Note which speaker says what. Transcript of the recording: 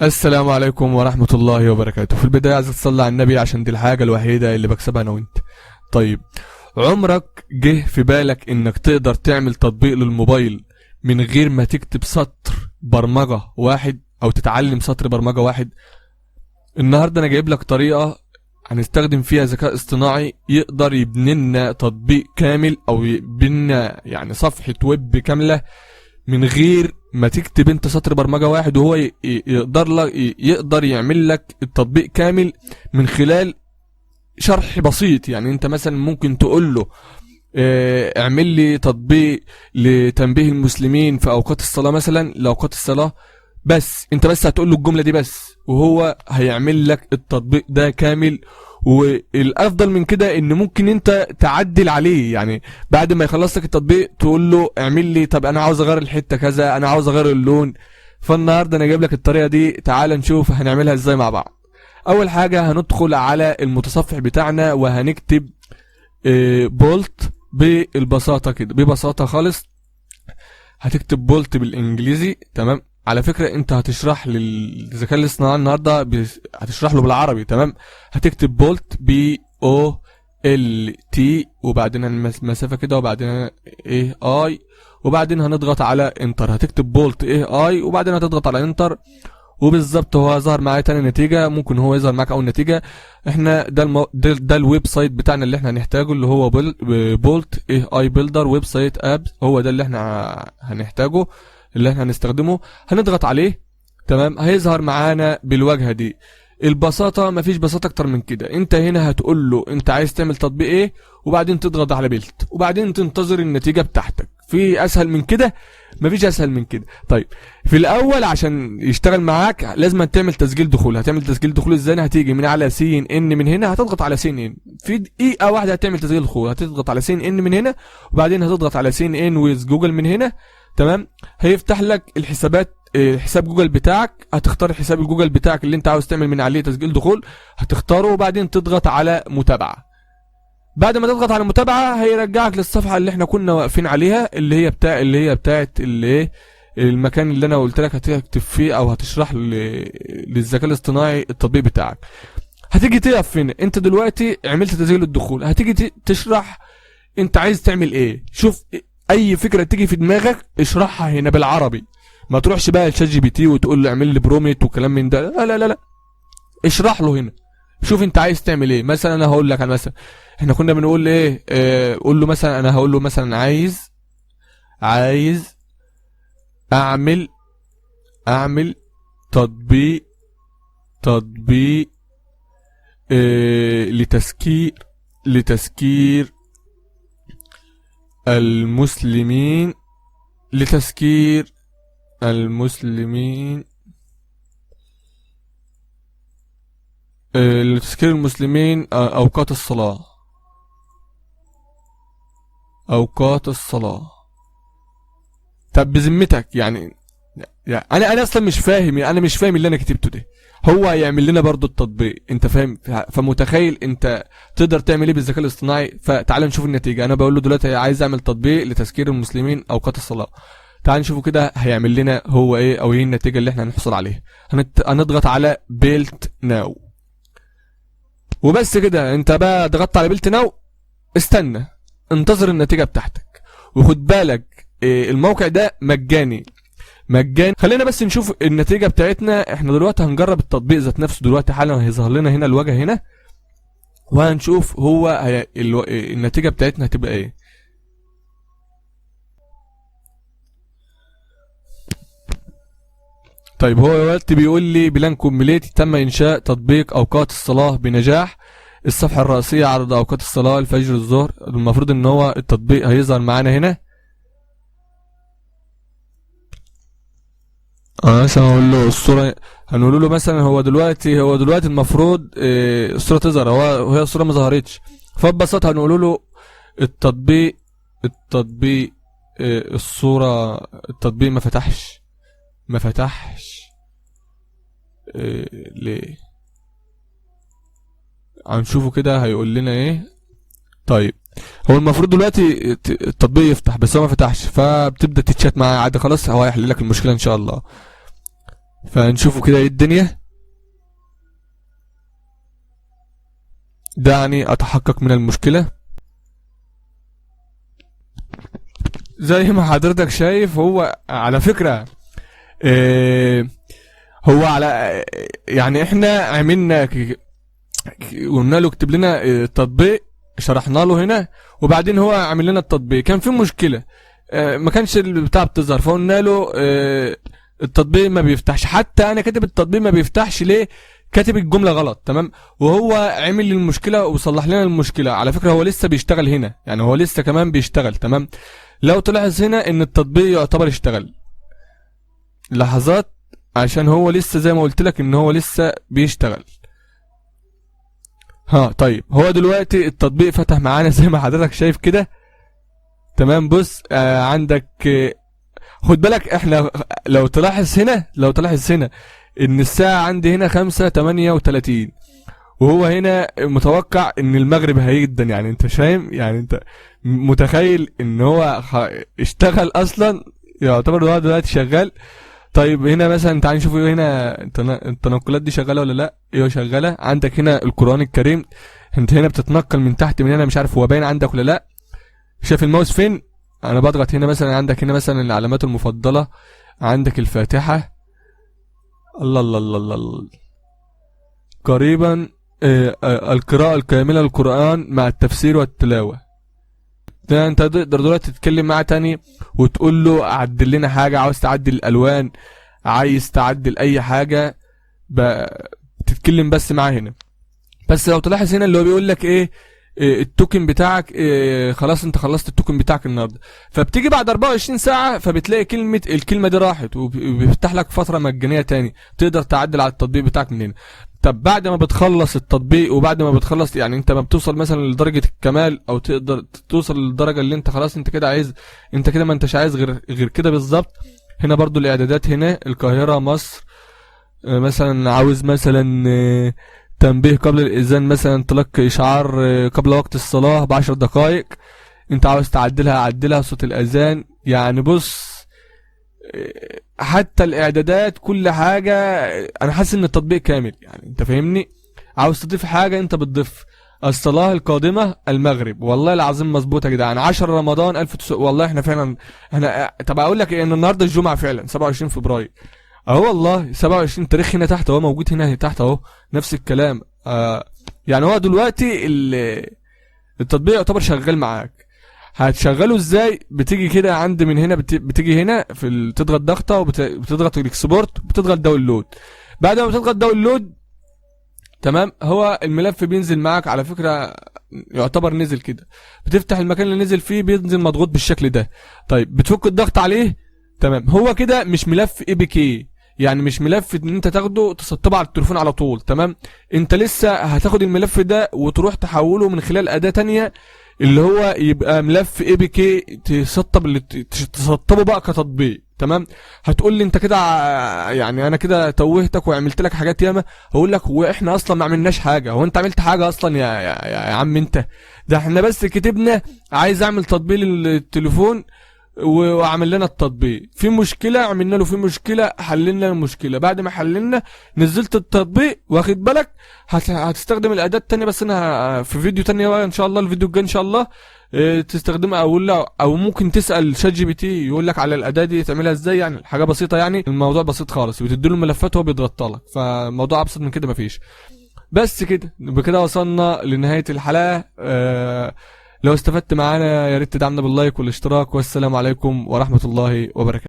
Speaker 1: السلام عليكم ورحمة الله وبركاته. في البداية عايز تصلي على النبي عشان دي الحاجة الوحيدة اللي بكسبها انا وانت. طيب، عمرك جه في بالك انك تقدر تعمل تطبيق للموبايل من غير ما تكتب سطر برمجة واحد او تتعلم سطر برمجة واحد؟ النهاردة انا جايب لك طريقة هنستخدم فيها ذكاء اصطناعي يقدر يبني لنا تطبيق كامل او يبني لنا يعني صفحة ويب كاملة من غير ما تكتب انت سطر برمجة واحد، وهو يقدر يعمل لك التطبيق كامل من خلال شرح بسيط. يعني انت مثلا ممكن تقول له اعمل لي تطبيق لتنبيه المسلمين في اوقات الصلاة، مثلا لاوقات الصلاة، بس انت بس هتقول له الجملة دي بس وهو هيعمل لك التطبيق ده كامل. والافضل من كده ان ممكن انت تعدل عليه، يعني بعد ما يخلص لك التطبيق تقول له اعمل لي، طب انا عاوز اغير الحتة كذا، انا عاوز اغير اللون. فالنهارده انا جايب لك الطريقة دي، تعال نشوف هنعملها ازاي مع بعض. اول حاجة هندخل على المتصفح بتاعنا وهنكتب بولت بالبساطة كده، ببساطة خالص هتكتب بولت بالانجليزي. تمام، على فكرة انت هتشرح للذكاء الاصطناعي النهاردة هتشرح له بالعربي. تمام، هتكتب بولت BOLT وبعدين المسافة كده وبعدين AI وبعدين هنضغط على انتر. هتكتب بولت AI وبعدين هتضغط على انتر، وبالظبط هو ظهر معايا تاني نتيجة. ممكن هو يظهر معاك اول نتيجة. احنا ده الويب سايت بتاعنا اللي احنا هنحتاجه، اللي هو بولت AI بيلدر ويب سايت اب، هو ده اللي احنا هنحتاجه اللي احنا هنستخدمه. هنضغط عليه. تمام، هيظهر معانا بالواجهة دي. البساطة مفيش بساطة اكتر من كده. انت هنا هتقول له انت عايز تعمل تطبيق ايه وبعدين تضغط على بيلت وبعدين تنتظر النتيجة بتاعتك. في اسهل من كده؟ مفيش اسهل من كده. طيب، في الاول عشان يشتغل معاك لازم تعمل تسجيل دخول. هتعمل تسجيل دخول ازاي؟ هتيجي من على CNN من هنا، هتضغط على CNN في دقيقة واحدة هتعمل تسجيل دخول. هتضغط على CNN من هنا وبعدين هتضغط على CNN ويز جوجل من هنا. تمام، هيفتح لك الحسابات، حساب جوجل بتاعك. هتختار حساب الجوجل بتاعك اللي انت عاوز تعمل من عليه تسجيل دخول، هتختاره وبعدين تضغط على متابعة. بعد ما تضغط على متابعة هيرجعك للصفحة اللي احنا كنا واقفين عليها، اللي هي بتاعت المكان اللي انا قلت لك هتكتب فيه او هتشرح للذكاء الاصطناعي التطبيق بتاعك. هتيجي تقف هنا. انت دلوقتي عملت تسجيل الدخول، هتيجي تشرح انت عايز تعمل ايه. شوف اي فكرة تيجي في دماغك اشرحها هنا بالعربي، ما تروحش بقى لشات جي بي تي وتقول له اعمل لي بروميت وكلام من ده. لا لا لا لا، اشرح له هنا. شوف انت عايز تعمل ايه. مثلا انا هقول لك، مثلا احنا كنا بنقول ايه، قول له مثلا، انا هقول له مثلا عايز اعمل تطبيق لتذكير المسلمين لتذكير المسلمين اوقات الصلاة. طب بذمتك يعني انا اصلا مش فاهم، يعني انا مش فاهم اللي انا كتبته ده. هو هيعمل لنا برضو التطبيق، انت فاهم؟ فمتخيل انت تقدر تعمل ايه بالذكاء الاصطناعي؟ فتعال نشوف النتيجة. انا بقول له دلوقتي عايز اعمل تطبيق لتذكير المسلمين اوقات الصلاة. تعال نشوفه كده هيعمل لنا هو ايه او ايه النتيجة اللي احنا هنحصل عليها. هنضغط على بيلت ناو وبس كده. انت بقى ضغطت على بيلت ناو، استنى انتظر النتيجة بتاعتك. وخد بالك الموقع ده مجاني. خلينا بس نشوف النتيجة بتاعتنا. احنا دلوقتي هنجرب التطبيق ذات نفسه. دلوقتي حالا هيظهر لنا هنا الواجهة هنا وهنشوف النتيجة بتاعتنا هتبقى ايه. طيب، هو دلوقتي بيقول لي بلان كومبليت، تم انشاء تطبيق اوقات الصلاة بنجاح. الصفحة الرئيسية عرض اوقات الصلاة الفجر الظهر. المفروض ان هو التطبيق هيظهر معانا هنا. مثلا هنقول له الصورة، هنقول له مثلا هو دلوقتي المفروض الصورة تظهر، وهي الصورة ما ظهرتش. فببساطة هنقول له التطبيق التطبيق ما فتحش ليه. هنشوفه كده هيقول لنا ايه. طيب، هو المفروض دلوقتي التطبيق يفتح بس هو ما فتحش، فبتبدا تتشات معاه عادي. خلاص هو هيحل لك المشكله ان شاء الله. فنشوفوا كده ايه الدنيا. دعني اتحقق من المشكلة. زي ما حضرتك شايف هو على فكرة إيه، هو على يعني احنا عملنا قلنا له اكتب لنا تطبيق، شرحنا له هنا، وبعدين هو عمل لنا التطبيق. كان في مشكلة ما كانش البتاع بتظهر، فقلنا له التطبيق ما بيفتحش. حتى انا كاتب التطبيق ما بيفتحش ليه، كاتب الجملة غلط. تمام. وهو عمل لي المشكلة وصلح لنا المشكلة. على فكرة هو لسه بيشتغل هنا، يعني هو لسه كمان بيشتغل. تمام. لو تلاحظ هنا ان التطبيق يعتبر اشتغل لحظات، عشان هو لسه زي ما قلت لك ان هو لسه بيشتغل. ها طيب هو دلوقتي التطبيق فتح معانا زي ما حضرتك شايف كده. تمام. بص عندك خد بالك احنا لو تلاحظ هنا ان الساعة عندي هنا 5:38، وهو هنا متوقع ان المغرب هيجدا. يعني انت فاهم، يعني انت متخيل ان هو اشتغل اصلا، يعتبر هو دلوقتي شغال. طيب هنا مثلا تعال نشوف هنا التنقلات دي شغاله ولا لا. ايوه شغاله. عندك هنا القرآن الكريم، انت هنا بتتنقل من تحت من هنا، مش عارف هو باين عندك ولا لا. شايف الماوس فين؟ انا بضغط هنا مثلا، عندك هنا مثلا العلامات المفضله، عندك الفاتحه. الله الله الله الله, الله. قريبا القراءة الكاملة للقرآن مع التفسير والتلاوة. ده انت تقدر دلوقتي تتكلم معاه تاني وتقول له عدل لنا حاجة، عاوز تعدل الالوان، عايز تعدل اي حاجة، بتتكلم بس معاه هنا. بس لو تلاحظ هنا اللي هو بيقول لك ايه، التوكن بتاعك خلاص انت خلصت التوكن بتاعك النهارده، فبتيجي بعد 24 ساعة فبتلاقي الكلمة دي راحت، وبيفتح لك فترة مجانية تاني تقدر تعدل على التطبيق بتاعك من هنا. طب بعد ما بتخلص التطبيق، وبعد ما بتخلص يعني انت ما بتوصل مثلا لدرجة الكمال، او تقدر توصل للدرجة اللي انت خلاص انت كده عايز، انت كده ما انتش عايز غير كده بالظبط. هنا برضو الاعدادات، هنا القاهرة مصر، مثلا عاوز مثلا تنبيه قبل الإذان، مثلا تلقي إشعار قبل وقت الصلاة ب10 دقائق، انت عاوز تعدلها عدلها، صوت الأذان. يعني بص حتى الإعدادات كل حاجة، أنا حاسس إن التطبيق كامل. يعني أنت فاهمني، عاوز تضيف حاجة أنت بتضيف. الصلاة القادمة المغرب، والله العظيم مظبوط يا جدعان. 10 رمضان 1900، والله احنا فعلا احنا. طب أقول لك إيه، إن النهاردة الجمعة فعلا 27 فبراير اهو، والله 27 تاريخ هنا تحت اهو، موجود هنا تحت اهو، نفس الكلام. يعني هو دلوقتي التطبيق يعتبر شغال معاك. هتشغله ازاي؟ بتيجي كده عند من هنا، بتيجي هنا في تضغط ضغطه، وبتضغط الاكسبورت، وبتضغط داونلود. بعد ما بتضغط داونلود تمام، هو الملف بينزل معاك. على فكره يعتبر نزل كده، بتفتح المكان اللي نزل فيه بينزل مضغوط بالشكل ده. طيب بتفك الضغط عليه. تمام. هو كده مش ملف اي بي كي، يعني مش ملف ان انت تاخده تسطبه على التليفون على طول. تمام. انت لسه هتاخد الملف ده وتروح تحوله من خلال اداة تانية، اللي هو يبقى ملف اي بي كي تسطبه بقى كتطبيق. تمام. هتقول لي انت كده يعني انا كده توهتك وعملت لك حاجات ياما. هقول لك هو احنا اصلا ما عملناش حاجه، هو انت عملت حاجه اصلا يا عم انت؟ ده احنا بس كتبنا عايز اعمل تطبيق للتليفون وعمل لنا التطبيق. في مشكله عملنا له، في مشكله حللنا المشكله. بعد ما حللنا نزلت التطبيق، واخد بالك هتستخدم الاداه التانية. بس انا في فيديو تاني بقى ان شاء الله، الفيديو الجاي ان شاء الله تستخدمها، او ممكن تسال شات جي بي تي يقول لك على الاداه دي تعملها ازاي. يعني حاجه بسيطه، يعني الموضوع بسيط خالص، بتدي له الملفات وهو بيضغطها لك. فالموضوع ابسط من كده مفيش. بس كده بكده وصلنا لنهايه الحلقه. لو استفدت معانا يا ريت تدعمنا باللايك والاشتراك، والسلام عليكم ورحمه الله وبركاته.